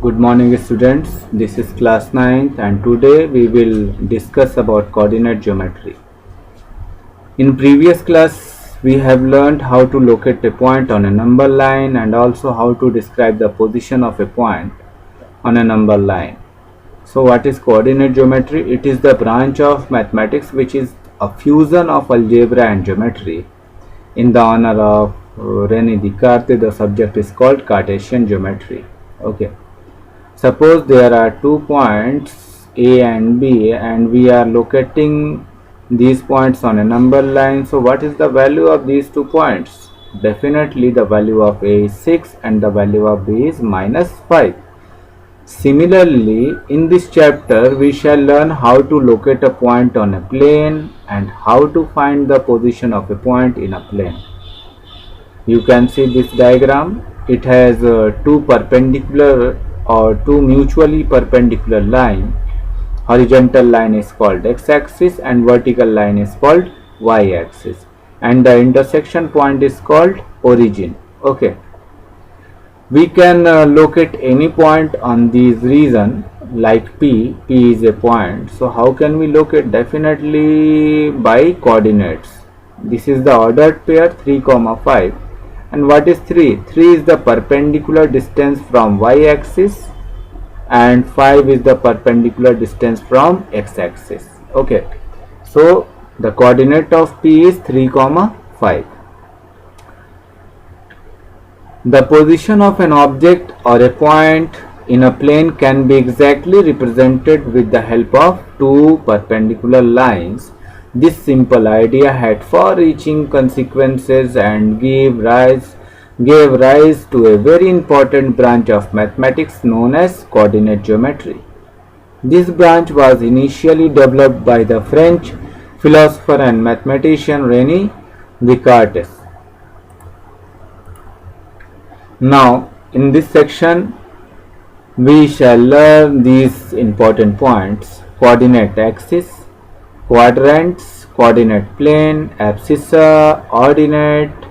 Good morning students, this is class 9th and today we will discuss about coordinate geometry. In previous class we have learned how to locate a point on a number line and also how to describe the position of a point on a number line. So what is coordinate geometry? It is the branch of mathematics which is a fusion of algebra and geometry. In the honor of René Descartes, the subject is called Cartesian geometry. Okay. Suppose there are 2 points A and B and we are locating these points on a number line. So what is the value of these 2 points? Definitely the value of A is 6 and the value of B is -5. Similarly, in this chapter we shall learn how to locate a point on a plane and how to find the position of a point in a plane. You can see this diagram. It has two perpendicular or two mutually perpendicular line. Horizontal line is called x-axis and vertical line is called y-axis, and the intersection point is called origin. Okay, we can locate any point on this region like P is a point. So how can we locate? Definitely by coordinates. This is the ordered pair 3, 5. And what is 3? 3 is the perpendicular distance from y-axis and 5 is the perpendicular distance from x-axis. Okay, so the coordinate of P is 3, 5. The position of an object or a point in a plane can be exactly represented with the help of two perpendicular lines. This simple idea had far-reaching consequences and gave rise to a very important branch of mathematics known as coordinate geometry. This branch was initially developed by the French philosopher and mathematician René Descartes. Now, in this section, we shall learn these important points: coordinate axis, quadrants, coordinate plane, abscissa, ordinate,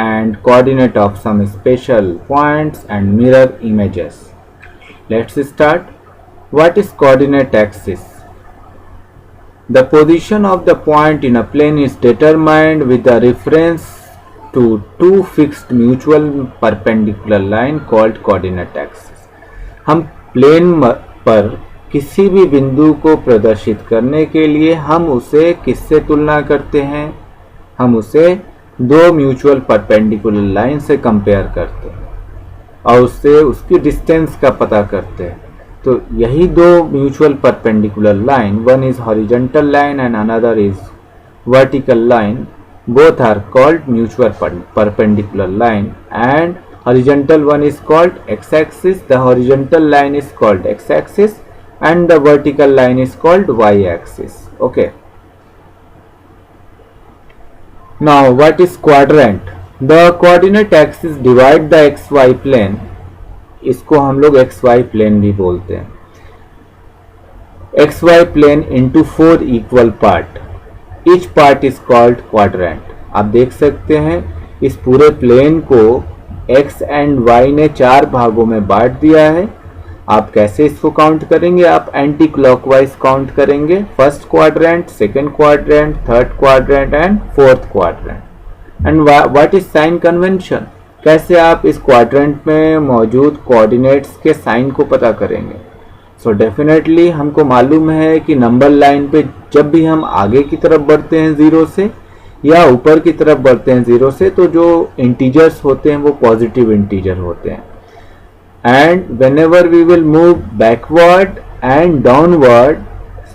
and coordinate of some special points and mirror images. Let's start. What is coordinate axis? The position of the point in a plane is determined with the reference to two fixed mutual perpendicular line called coordinate axis. हम plane पर किसी भी बिंदु को प्रदर्शित करने के लिए हम उसे किससे तुलना करते हैं? हम उसे दो म्यूचुअल परपेंडिकुलर लाइन से कंपेयर करते हैं और उससे उसकी डिस्टेंस का पता करते हैं. तो यही दो mutual perpendicular line, one is horizontal line and another is vertical line, both are called mutual perpendicular line, and horizontal one is called x-axis, the horizontal line is called x-axis and the vertical line is called y-axis. Okay, now what is quadrant? The coordinate axis divide the xy plane. इसको हम लोग xy plane भी बोलते हैं. xy plane into 4 equal part. Each part is called quadrant. आप देख सकते हैं इस पूरे प्लेन को x एंड y ने 4 भागों में बांट दिया है. आप कैसे इसको काउंट करेंगे? आप एंटी क्लॉकवाइज काउंट करेंगे. First quadrant, second quadrant, third quadrant and fourth quadrant. And what is sine convention? कैसे आप इस क्वाड्रेंट में मौजूद कोऑर्डिनेट्स के साइन को पता करेंगे? सो डेफिनेटली हमको मालूम है कि नंबर लाइन पे जब भी हम आगे की तरफ बढ़ते हैं 0 से या ऊपर की तरफ बढ़ते हैं 0 से, तो जो इंटीजर्स होते हैं वो पॉजिटिव इंटीजर होते हैं. And whenever we will move backward and downward,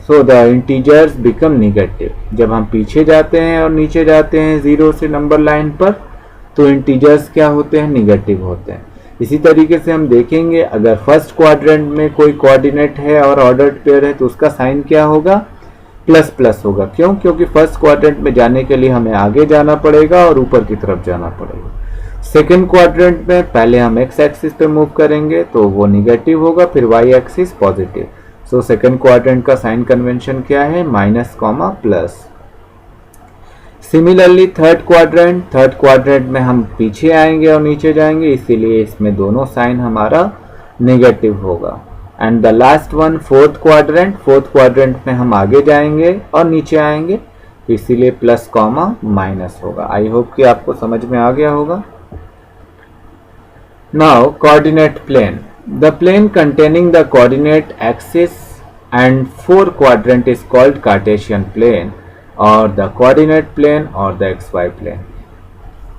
so the integers become negative. जब हम पीछे जाते हैं और नीचे जाते हैं 0 से नंबर लाइन पर, तो इंटीजर्स क्या होते हैं? नेगेटिव होते हैं. इसी तरीके से हम देखेंगे अगर फर्स्ट क्वाड्रेंट में कोई कोऑर्डिनेट है और ऑर्डर्ड पेयर है तो उसका साइन क्या होगा? प्लस प्लस होगा. क्यों? क्योंकि फर्स्ट क्वाड्रेंट में जाने के लिए हमें आगे जाना पड़ेगा और ऊपर की तरफ जाना पड़ेगा. सेकंड क्वाड्रेंट में पहले हम एक्स एक्सिस पे मूव करेंगे तो वो निगेटिव होगा, फिर y axis positive. So second quadrant का साइन कन्वेंशन क्या है? Minus comma plus. Similarly third quadrant में हम पीछे आएंगे और नीचे जाएंगे, इसीलिए इसमें दोनों साइन हमारा नेगेटिव होगा। And the last one fourth quadrant में हम आगे जाएंगे और नीचे आएंगे, तो इसीलिए प्लस कॉमा माइनस होगा। आई होप कि आपको समझ में आ गया होगा। Now coordinate plane, the plane containing the coordinate axis and 4 quadrant is called Cartesian plane or the coordinate plane or the xy plane।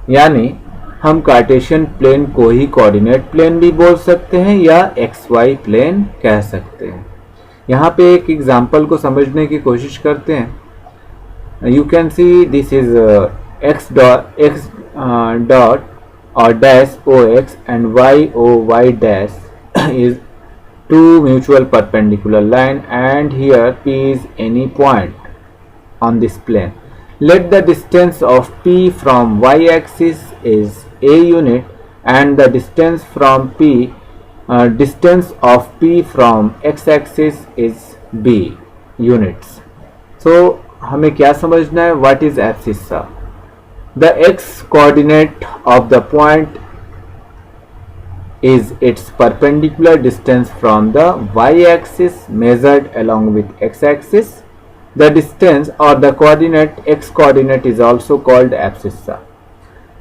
यानी हम कार्टेशियन प्लेन को ही कोऑर्डिनेट प्लेन भी बोल सकते हैं या xy प्लेन कह सकते हैं। यहाँ पे एक एग्जांपल को समझने की कोशिश करते हैं। You can see this is x dot or dash ox and y dash is two mutual perpendicular line and here P is any point on this plane. Let the distance of P from y-axis is a unit and the distance of P from x-axis is b units. So हमें क्या समझना है? What is abscissa? The x coordinate of the point is its perpendicular distance from the y-axis measured along with x-axis. The distance or the coordinate x coordinate is also called abscissa.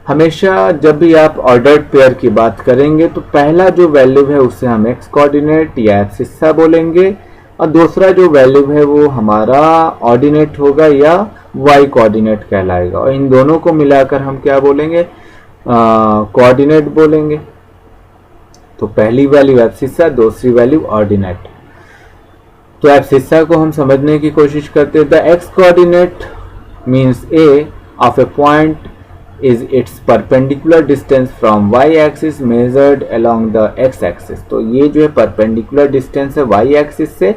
हमेशा जब भी आप ordered pair की बात करेंगे तो पहला जो वैल्यू है उसे हम x कोऑर्डिनेट या एब्सिस्सा बोलेंगे और दूसरा जो वैल्यू है वो हमारा ऑर्डिनेट होगा या y कोऑर्डिनेट कहलाएगा और इन दोनों को मिलाकर हम क्या बोलेंगे? कोऑर्डिनेट बोलेंगे। तो पहली वैल्यू एब्सिस्सा, दूसरी वैल्यू ऑर्डिनेट। तो एब्सिस्सा को हम समझने की कोशिश करते हैं। The x coordinate means a of a point is its perpendicular distance from Y axis measured along the x axis. तो ये जो है परपेंडिकुलर डिस्टेंस है वाई एक्सिस से,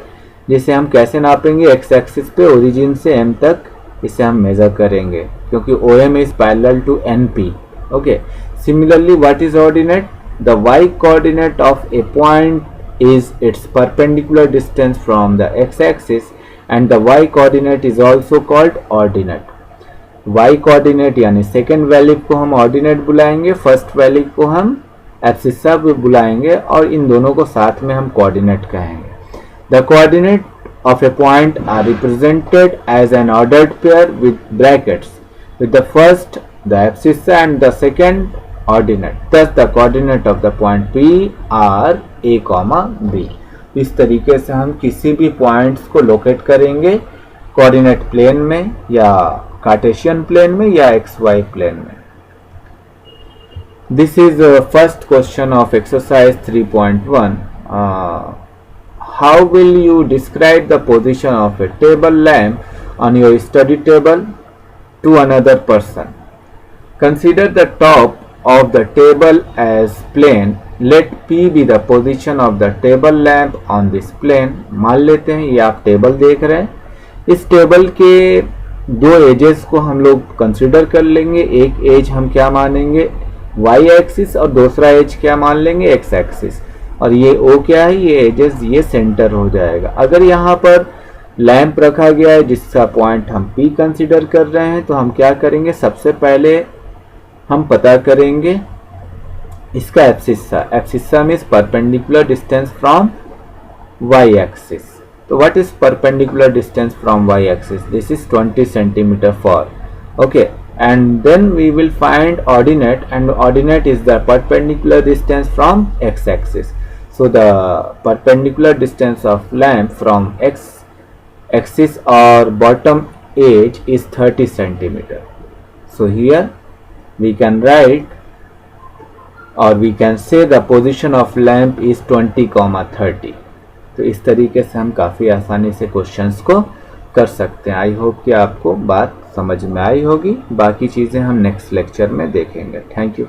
जिसे हम कैसे नापेंगे? एक्स एक्सिस पे ओरिजिन से एम तक इसे हम मेजर करेंगे क्योंकि O M is parallel to N P. Okay, similarly what is ordinate? The y coordinate of a point is its perpendicular distance from the x-axis and the y coordinate is also called ordinate। y coordinate यानी second value को हम ordinate बुलाएंगे, first value को हम abscissa भी बुलाएंगे और इन दोनों को साथ में हम कोऑर्डिनेट कहेंगे। The coordinate of a point are represented as an ordered pair with brackets with the first the abscissa and the second ordinate. Thus the coordinate of the point P are a, B। इस तरीके से हम किसी भी points को locate करेंगे coordinate plane में या कार्टेशियन प्लेन में या XY प्लेन में। This is first question of exercise 3.1। How will you describe the position of a table lamp on your study table to another person? Consider the top of the table as plane. Let P be the position of the table lamp on this plane। मान लेते हैं ये आप table देख रहे हैं, इस table के दो एजेस को हम लोग कंसिडर कर लेंगे। एक एज हम क्या मानेंगे? y एक्सिस और दूसरा एज क्या मान लेंगे? x axis. और ये O क्या है? ये एजेस ये सेंटर हो जाएगा। अगर यहाँ पर लैंप रखा गया है जिसका पॉइंट हम P कंसिडर कर रहे हैं तो हम क्या करेंगे? सबसे पहले हम पता करेंगे इसका abscissa. Abscissa means perpendicular distance from Y axis. तो what is perpendicular distance from Y axis? This is 20 centimetre for. Okay, and then we will find ordinate and ordinate is the perpendicular distance from X axis. So the perpendicular distance of lamp from X axis और bottom edge is 30 centimetre. So here we can write or we can say the position of lamp is 20,30। तो इस तरीके से हम काफ़ी आसानी से questions को कर सकते हैं। आई होप कि आपको बात समझ में आई होगी। बाकी चीज़ें हम नेक्स्ट लेक्चर में देखेंगे। Thank you.